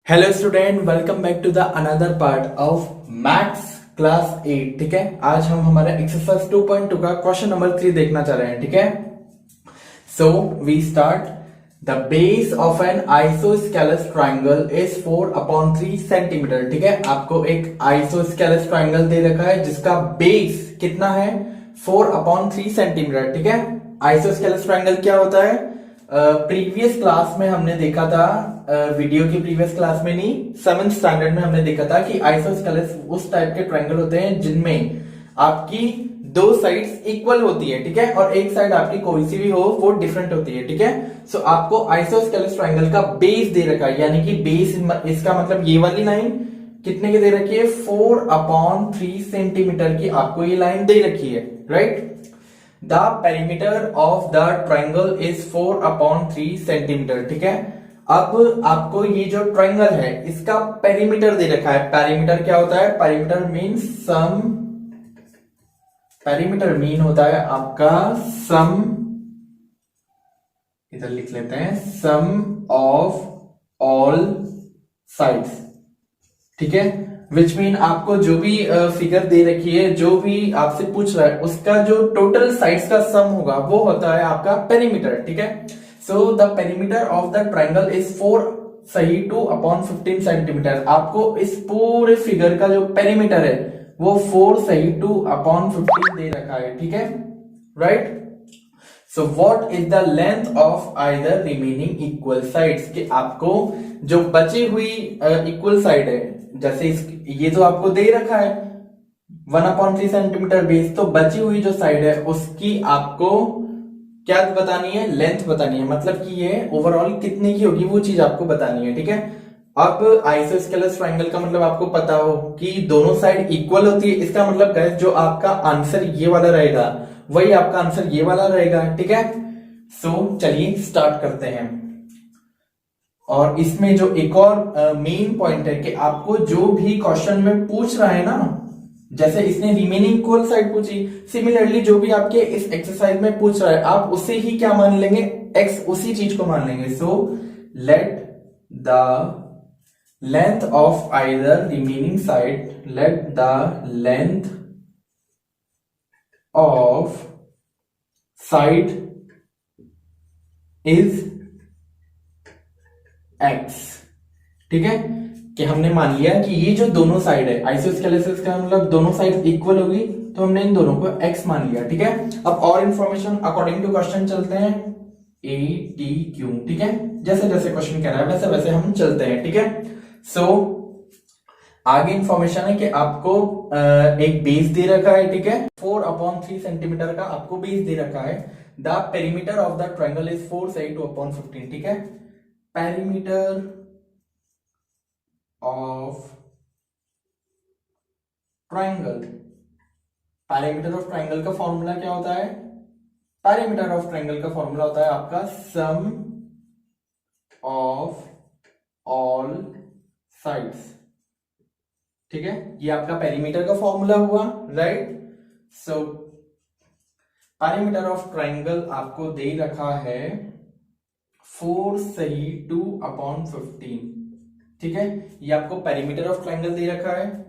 Hello student, welcome back to the another part of maths class 8। ठीक है, आज हम हमारा एक्सरसाइज 2.2 का क्वेश्चन नंबर 3 देखना चाह रहे हैं। ठीक है, so we start. The base of an isosceles triangle is 4/3 centimetre. ठीक है, आपको एक आइसोस्केलस ट्राइंगल दे रखा है जिसका बेस कितना है, 4/3 सेंटीमीटर। ठीक है, आइसोस्केलस ट्राइंगल क्या होता है, प्रीवियस क्लास में हमने देखा था, वीडियो की प्रीवियस क्लास में नहीं, 7th स्टैंडर्ड में हमने देखा था कि आइसोस्केलस उस टाइप के ट्रायंगल होते हैं जिनमें आपकी दो साइड्स इक्वल होती है। ठीक है, और एक साइड आपकी कोई सी भी हो वो डिफरेंट होती है। ठीक है, सो आपको आइसोस्केलस ट्रायंगल का बेस दे रखा है, यानी कि बेस इसका मतलब ये वाली लाइन कितने की दे रखी है, 4/3 सेंटीमीटर की आपको ये लाइन दे रखी है। Right, the perimeter of the triangle is 4/3 centimetre. ठीक है, अब आपको ये जो ट्राइंगल है इसका पेरीमीटर दे रखा है। पेरीमीटर क्या होता है, पेरीमीटर मीन होता है आपका सम, इधर लिख लेते हैं, सम ऑफ ऑल साइड्स। ठीक है, विच मीन आपको जो भी फिगर दे रखी है, जो भी आपसे पूछ रहा है, उसका जो टोटल साइड्स का सम होगा वो होता है आपका पेरीमीटर। ठीक है, so the perimeter of the triangle is 4 सही 2/15 सेंटीमीटर। आपको इस पूरे फिगर का जो पेरीमीटर है वो 4 सही 2/15 दे रखा है। ठीक है, right. So what is the length of either remaining equal sides, कि आपको जो बची हुई इक्वल साइड है, जैसे ये जो आपको दे रखा है 1/3 सेंटीमीटर बेस, तो बची हुई जो साइड है उसकी आपको क्या बतानी है, लेंथ बतानी है, मतलब कि ये ओवरऑल कितने की होगी वो चीज आपको बतानी है। ठीक है, अब आइसोस्केलस ट्रायंगल का मतलब आपको पता हो कि दोनों साइड इक्वल होती है, इसका मतलब गाइस जो आपका आंसर ये वाला रहेगा वही आपका आंसर ये वाला रहेगा। ठीक है, सो चलिए स्टार्ट करते हैं। और इसमें जो एक और मेन पॉइंट है कि आपको जो भी क्वेश्चन में पूछ रहा है ना, जैसे इसने रिमेनिंग इक्वल साइड पूछी, सिमिलरली जो भी आपके इस एक्सरसाइज में पूछ रहा है आप उसे ही क्या मान लेंगे, एक्स, उसी चीज को मान लेंगे। So let the length of either remaining side, let the length of side is x. ठीक है, कि हमने मान लिया कि ये जो दोनों साइड है, आइसोस्केलस का मतलब दोनों साइड इक्वल होगी, तो हमने इन दोनों को x मान लिया। ठीक है, अब और इंफॉर्मेशन अकॉर्डिंग टू क्वेश्चन चलते हैं, ए टी क्यू। ठीक है, जैसे जैसे क्वेश्चन कह रहा है वैसे वैसे हम चलते हैं। ठीक है, सो आगे इंफॉर्मेशन है कि आपको एक बेस दे रखा है। ठीक है, 4/3 सेंटीमीटर का आपको बेस दे रखा है। The perimeter of the triangle is 4 सही 2/15। ठीक है, perimeter of triangle, perimeter of triangle का फॉर्मूला क्या होता है, पेरीमीटर ऑफ ट्राइंगल का फॉर्मूला होता है आपका सम ऑफ ऑल साइड्स। ठीक है, ये आपका पेरीमीटर का फॉर्मूला हुआ। Right, so perimeter of triangle आपको दे रखा है 4 सही 2/15। ठीक है, ये आपको पेरीमीटर ऑफ ट्राइंगल दे रखा है,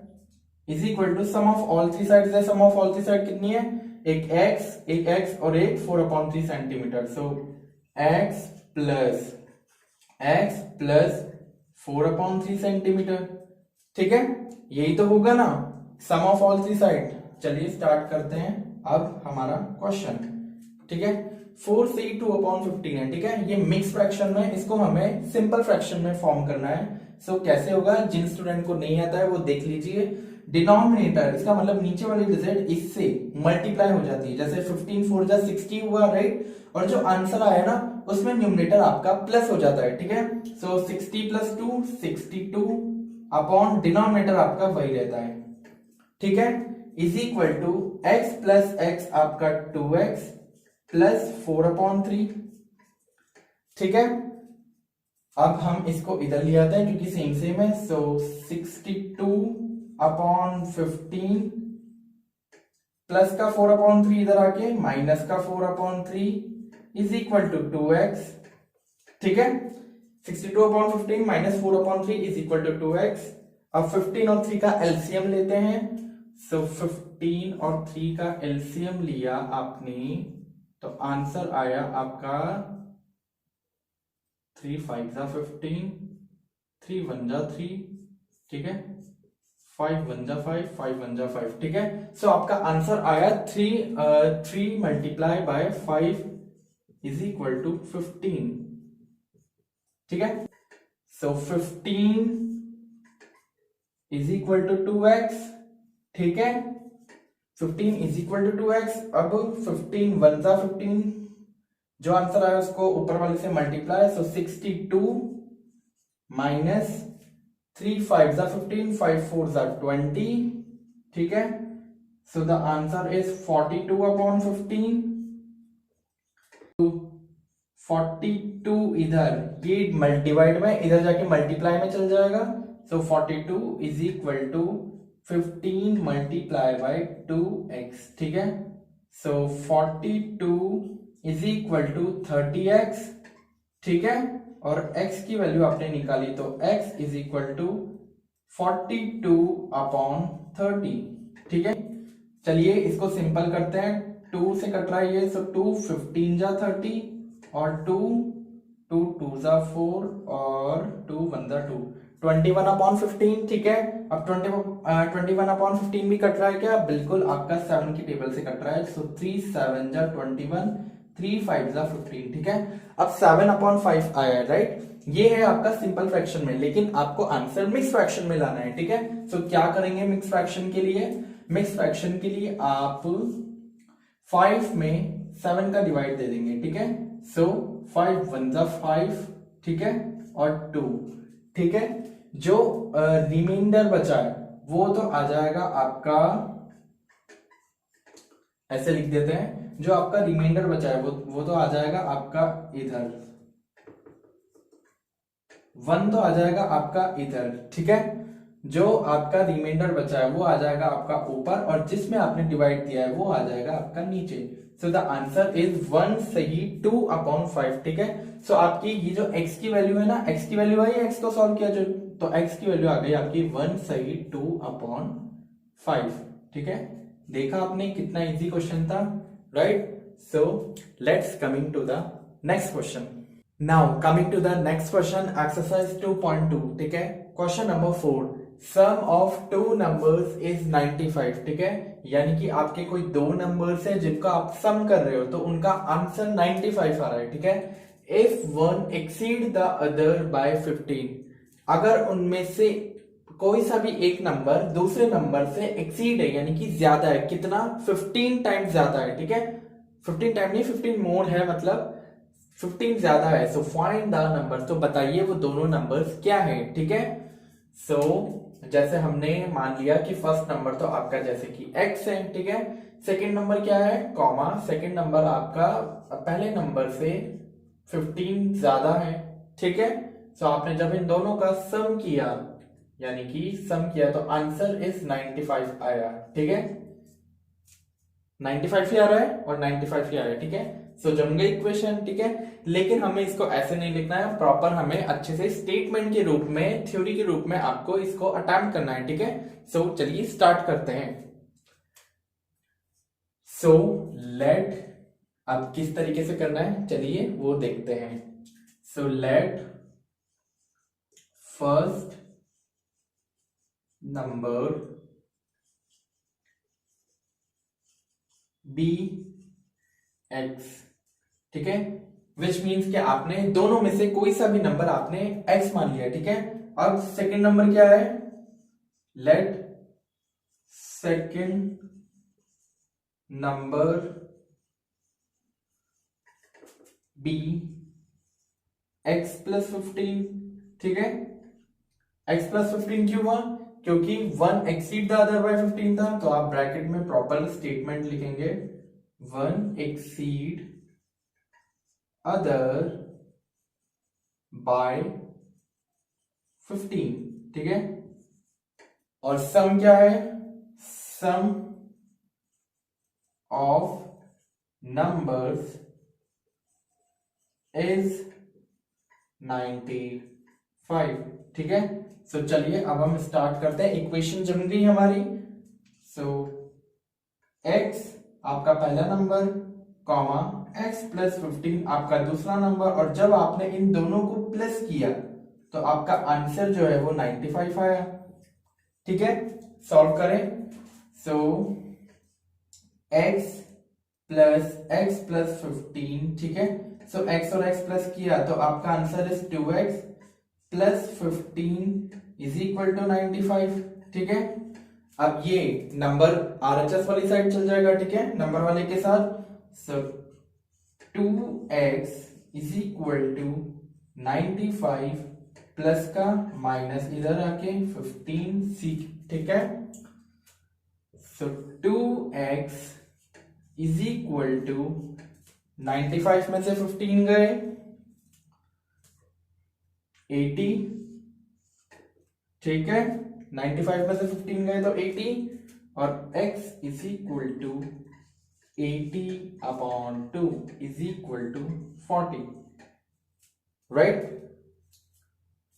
is equal to sum of all three sides है। Sum of all three side कितनी है, एक x और एक 4/3 centimetre. So x plus 4/3 centimetre. ठीक है, यही तो होगा ना, sum of all three side. चलिए स्टार्ट करते हैं अब हमारा क्वेश्चन। ठीक है, 4 से 2/15 है। ठीक है, ये मिक्स फ्रैक्शन में, इसको हमें सिंपल फ्रैक्शन में फॉर्म करना है। सो कैसे होगा, जिन स्टूडेंट को नहीं आता है वो देख लीजिए। डिनोमिनेटर, इसका मतलब नीचे वाली डिजिट इससे मल्टीप्लाई हो जाती है, जैसे 15 4 जा 60 हुआ। राइट, और जो आंसर आया ना उसमें न्यूमरेटर आपका प्लस हो जाता है। ठीक है, सो 60 + 2 62 अपॉन डिनोमिनेटर आपका वही रहता है। ठीक है, is equal to x plus x आपका 2x प्लस 4/3। ठीक है, अब हम इसको इधर ले आते हैं क्योंकि सेम है। सो 62/15 प्लस का 4/3 इधर आके माइनस का 4/3 इज इक्वल टू 2x। ठीक है, 62/15 minus 4/3 is equal to 2x। अब 15 और 3 का एलसीएम लेते हैं। सो 15 और 3 का एलसीएम लिया आपने तो आंसर आया आपका 3 5 जा 15, 3 1 जा 3, ठीक है, 5 1 जा 5, 5 1 जा 5, ठीक है। सो आपका आंसर आया 3 multiply by 5 is equal to 15, ठीक है। सो 15 इज इक्वल टू 2x, ठीक है। 15 इज इक्वल टू 2x। अब 15 1 जा 15, जो आंसर आया उसको ऊपर वाले से मल्टीप्लाई। सो 62 माइनस 3 5 जा 15, 5 4 जा 20, ठीक है। So the answer is 42/15। 42 इधर ये मल्टीवाइड में, इधर जाके मल्टीप्लाई में चल जाएगा। So 42 is equal to 15 multiply by 2x, ठीक है। सो 42 इज इक्वल टू 30x, ठीक है। और x की वैल्यू आपने निकाली तो x इज इक्वल टू 42/30, ठीक है। चलिए इसको सिंपल करते हैं। 2 से कट रहा है ये, सो 2 15 जा 30 और 2 2 जा 4 और 2 1 जा 2, 21/15, ठीक है। अब 21/15 भी कट रहा है क्या? बिल्कुल आपका 7 की टेबल से कट रहा है। सो 3 7 जा 21, 3 5 जा 15, ठीक है। अब 7/5 आया, राइट। ये है आपका सिंपल फ्रैक्शन में, लेकिन आपको आंसर मिक्स फ्रैक्शन में लाना है, ठीक है। सो क्या करेंगे मिक्स फ्रैक्शन के लिए? मिक्स फ्रैक्शन के लिए आप 5 में 7 का डिवाइड दे देंगे, ठीक है। सो 5 1 जा 5, ठीक है, और 2, ठीक है। जो रिमाइंडर बचा है वो तो आ जाएगा आपका, ऐसे लिख देते हैं, जो आपका रिमाइंडर बचा है वो तो आ जाएगा आपका इधर, 1 तो आ जाएगा आपका इधर, ठीक है। जो आपका रिमाइंडर बचा है वो आ जाएगा आपका ऊपर, और जिसमें आपने डिवाइड दिया है वो आ जाएगा आपका नीचे। सो द आंसर इज 1 सही 2/5, ठीक है। सो आपकी ये जो x की वैल्यू है ना, x की वैल्यू आई, x को सॉल्व किया जो, तो x की वैल्यू आ गई आपकी 1 सही 2/5, ठीक है। देखा आपने कितना इजी क्वेश्चन था, right. So let's coming to the next question. Now coming to the next question, exercise 2.2, ठीक है। Question number 4, sum of two numbers is 95, ठीक है। यानी कि आपके कोई दो नंबर्स है जिनका आप सम कर रहे हो तो उनका आंसर 95 आ रहा है, ठीक है। If one exceed the other by 15, अगर उनमें से कोई सा भी एक नंबर दूसरे नंबर से एक्सीड है, यानी कि ज्यादा है, कितना? 15 टाइम्स ज्यादा है, ठीक है। 15 टाइम नहीं, 15 मोर है, मतलब 15 ज्यादा है। सो फाइंड द नंबर, तो बताइए वो दोनों नंबर्स क्या है, ठीक है। सो जैसे हमने मान लिया कि फर्स्ट नंबर तो आपका जैसे कि x है, ठीक है। सेकंड नंबर क्या है? कॉमा, सेकंड नंबर आपका पहले नंबर से 15 ज्यादा है, ठीक है। सो आपने जब इन दोनों का सम किया, यानी कि सम किया, तो आंसर इज 95 आया, ठीक है। 95 ही आ रहा है और 95 ही आ रहा है, ठीक है। सो जम गई इक्वेशन, ठीक है। लेकिन हमें इसको ऐसे नहीं लिखना है, प्रॉपर हमें अच्छे से स्टेटमेंट के रूप में, थ्योरी के रूप में आपको इसको अटेम्प्ट करना है, ठीक है। सो चलिए स्टार्ट करते हैं। सो लेट, अब किस तरीके से करना है चलिए वो देखते हैं। So let first number be x, ठीक है। विच मीन्स कि आपने दोनों में से कोई सा भी नंबर आपने x मान लिया, ठीक है। अब सेकंड नंबर क्या है? Let second number be x plus 15, ठीक है। x प्लस 15 क्यों हुआ? क्योंकि 1 एक्सीड द अदर बाय 15 था, तो आप ब्रैकेट में प्रॉपर स्टेटमेंट लिखेंगे, 1 एक्सीड अदर बाय 15, ठीक है। और सम क्या है? सम ऑफ नंबर्स इज 95, ठीक है। सो चलिए अब हम स्टार्ट करते हैं। इक्वेशन जम गई हमारी। सो x आपका पहला नंबर कॉमा x प्लस 15 आपका दूसरा नंबर, और जब आपने इन दोनों को प्लस किया तो आपका आंसर जो है वो 95 आया, ठीक है। सॉल्व करें। सो x प्लस 15, ठीक है। सो x और x प्लस किया तो आपका answer is 2x plus 15 is equal to 95, ठीक है। अब ये नंबर RHS वाली साइड चल जाएगा, ठीक है, नंबर वाले के साथ। So 2x is equal to 95 plus का माइनस इधर आके 15c, ठीक है। सो 2x इज इक्वल टू 95 में से 15 गए 80, ठीक है। 95 में से 15 गए तो 80, और x is equal to 80/2 is equal to 40, right.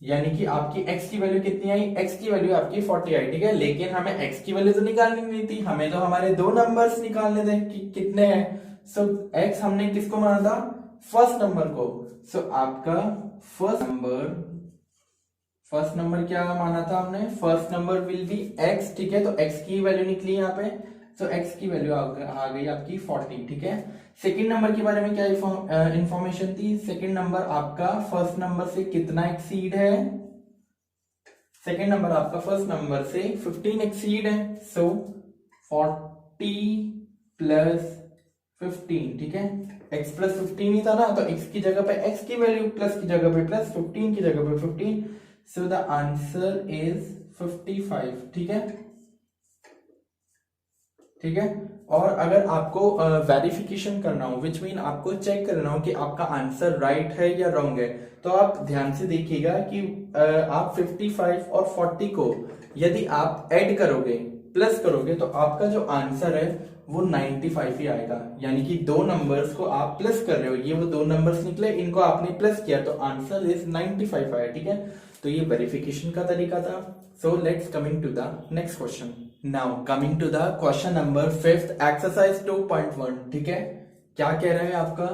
यानी कि आपकी x की वैल्यू कितनी आई? x की वैल्यू आपकी 40 आई, ठीक है। लेकिन हमें x की वैल्यू तो निकालनी नहीं थी, हमें तो हमारे दो नंबर्स निकालने थे कि कितने हैं। सो x हमने किसको माना था? फर्स्ट नंबर को। सो आपका फर्स्ट नंबर क्या माना था हमने? First number will be x, ठीक है। तो x की वैल्यू निकली यहाँ पे। सो x की वैल्यू आ गई आपकी 40, ठीक है। सेकंड नंबर के बारे में क्या इंफॉर्मेशन थी? सेकंड नंबर आपका फर्स्ट नंबर से कितना एक्सीड है? सेकंड नंबर आपका फर्स्ट नंबर से 15 एक्सीड है। सो 40 प्लस 15, ठीक है। x प्लस 15 ही था ना, तो x की जगह पे x की वैल्यू, प्लस की जगह पे प्लस, 15 की जगह पे 15। सो द आंसर इज 55, ठीक है, ठीक है। और अगर आपको वेरिफिकेशन करना हो, विच मीन आपको चेक करना हो कि आपका आंसर राइट है या रॉन्ग है, तो आप ध्यान से देखिएगा कि आप 55 और 40 को यदि आप ऐड करोगे, प्लस करोगे, तो आपका जो आंसर है वो 95 ही आएगा। यानी कि दो नंबर्स को आप प्लस कर रहे हो, ये वो दो नंबर्स निकले, इनको आपने प्लस किया तो आंसर इज 95 आया, ठीक है। तो ये वेरिफिकेशन का तरीका था। So let's coming to the next question. Now coming to the question number 5th exercise 2.1, ठीक है। क्या कह रहा है आपका?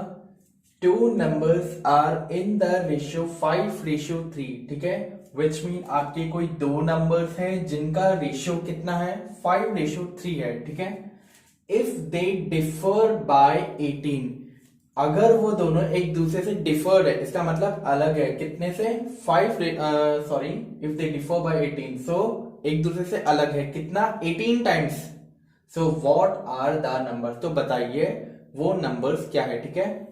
Two numbers are in the ratio 5:3, ठीक है। विच मीन आपके कोई दो नंबर्स हैं जिनका रेशियो कितना है? 5:3 है, ठीक है। इफ दे डिफर बाय 18, अगर वो दोनों एक दूसरे से डिफर्ड है, इसका मतलब अलग है, कितने से? 5 sorry, if they differ by 18, सो एक दूसरे से अलग है, कितना? 18 times. So what are the number? तो बताइए वो नंबर्स क्या है, ठीक है।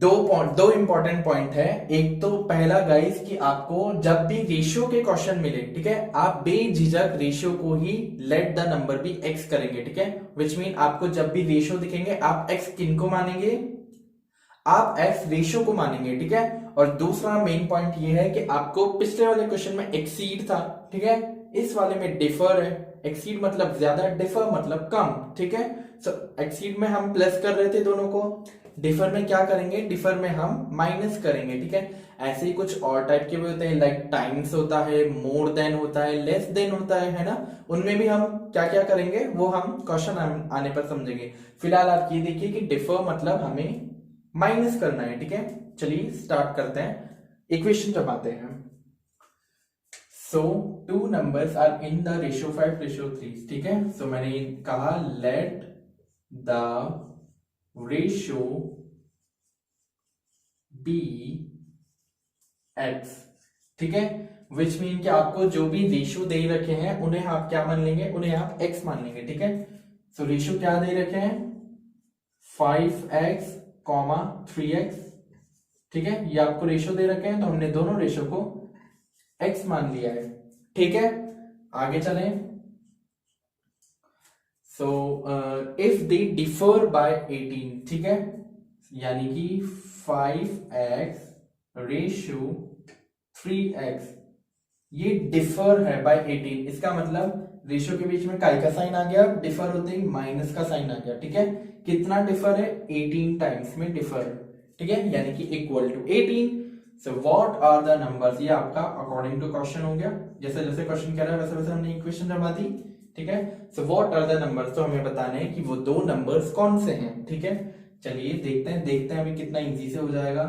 दो इंपॉर्टेंट पॉइंट है। एक तो पहला गाइस कि आपको जब भी रेशियो के क्वेश्चन मिले, ठीक है, आप बेझिझक रेशियो को ही let the number be X करेंगे, ठीक है। विच मीन आपको जब भी रेशियो दिखेंगे आप एक्स किनको मानेंगे? आप एक्स रेशियो को मानेंगे, ठीक है। और दूसरा मेन पॉइंट ये है कि आपको पिछले वाले क्वेश्चन में एक्सीड था, ठीक है, इस वाले में डिफर है। एक्सीड मतलब ज्यादा, डिफर मतलब कम, ठीक है। सो एक्सीड में हम प्लस कर रहे थे दोनों को, डिफर में क्या करेंगे? डिफर में हम माइनस करेंगे, ठीक है। ऐसे ही कुछ और टाइप के भी होते हैं, लाइक टाइम्स होता है, मोर देन होता है, लेस देन होता है ना। उनमें भी हम क्या क्या करेंगे वो हम क्वेश्चन आने पर समझेंगे। फिलहाल आप ये देखिए कि डिफर मतलब हमें माइनस करना है, ठीक है। चलिए स्टार्ट करते हैं, इक्वेशन जमाते हैं। So two numbers are in the ratio 5:3, ठीक है। सो मैंने कहा let the ratio be x, ठीक है। विच मीन कि आपको जो भी रेशियो दे रखे हैं उन्हें आप क्या मान लेंगे? उन्हें आप एक्स मान लेंगे, ठीक है। सो रेशियो क्या दे रखे हैं? 5x, 3x, ठीक है। ये आपको रेशियो दे रखे हैं, तो हमने दोनों रेशियो को x मान लिया है, ठीक है। आगे चलें। So if they differ by 18, ठीक है, यानी कि 5x रेशियो 3x ये डिफर है बाय 18, इसका मतलब रेशियो के बीच में काय का साइन आ गया, डिफर होते ही माइनस का साइन आ गया, ठीक है। कितना डिफर है? 18 टाइम्स में डिफर, ठीक है, यानी कि equal to 18। So what are the numbers, ये आपका अकॉर्डिंग टू क्वेश्चन हो गया, जैसे जैसे क्वेश्चन कह रहा है वैसे वैसे हमने इक्वेशन जमा दी, ठीक है। So what are the numbers, तो हमें बताने हैं कि वो दो नंबर्स कौन से हैं, ठीक है। चलिए देखते हैं अभी कितना इजी से हो जाएगा।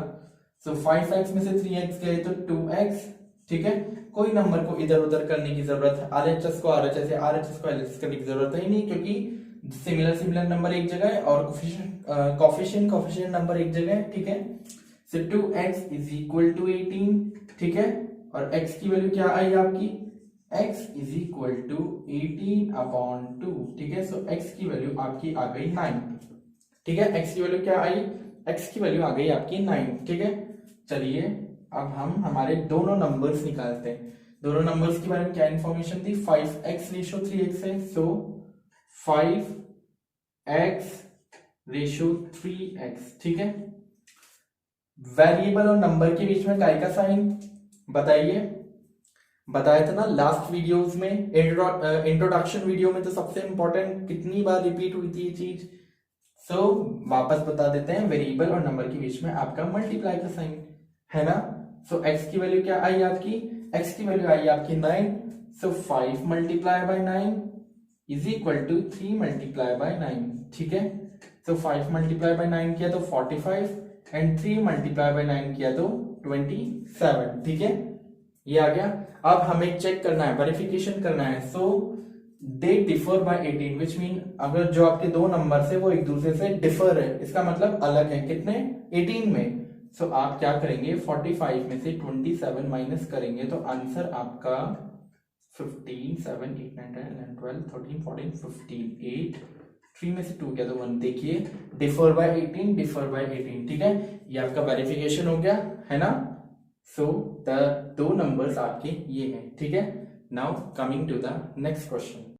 सो 5x में से 3x गए तो 2x, ठीक है। कोई नंबर को इधर उधर करने की जरूरत है, RHS को RHS या RHS को LHS करने की जरूरत है ही नहीं, क्योंकि सिमिलर नंबर एक जगह है और कोफिशिएंट नंबर एक जगह है, ठीक है। सो 2x इज इक्वल टू 18, ठीक है। और x की वैल्यू क्या आई आपकी, x इज इक्वल टू 18/2, ठीक है। सो x की वैल्यू आपकी आ गई 9, ठीक है। x की वैल्यू क्या आई, x की वैल्यू आ गई आपकी 9, ठीक है। चलिए अब हम हमारे दोनों नंबर्स निकालते हैं। दोनों नंबर्स के बारे में क्या इंफॉर्मेशन थी, 5x रेशो 3x है, सो 5x रेशो 3x, ठीक है। वेरिएबल और नंबर के बीच में काय का साइन बताइए, बताया था ना लास्ट वीडियोस में, इंट्रोडक्शन वीडियो में तो सबसे इंपॉर्टेंट कितनी बार रिपीट हुई थी ये चीज। सो वापस बता देते हैं, वेरिएबल और नंबर के बीच में आपका मल्टीप्लाई का साइन है ना। सो x की वैल्यू क्या आई आपकी, x की वैल्यू आई आपकी 9, so 5 multiply by 9 is equal to 3 multiply by 9, ठीक है। सो 5 मल्टीप्लाई बाय 9 किया तो 45 एंड 3 मल्टीप्लाई बाय 9 किया तो 27, ठीक है। ये आ गया। अब हमें चेक करना है, वेरिफिकेशन करना है। So they differ by 18, which mean अगर जो आपके दो नंबर है वो एक दूसरे से डिफर है, इसका मतलब अलग है, कितने, 18 में। सो आप क्या करेंगे, 45 में से 27 माइनस करेंगे तो आंसर आपका 15, 7, 8, 9, 10, 11, 12, 13, 14, 15, 8, 3 में से 2 गया तो 1, देखिए डिफर बाय 18, डिफर बाय 18, ठीक है। ये आपका वेरिफिकेशन हो गया है ना। सो द दो नंबर्स आपके ये हैं, ठीक है। Now coming to the next question.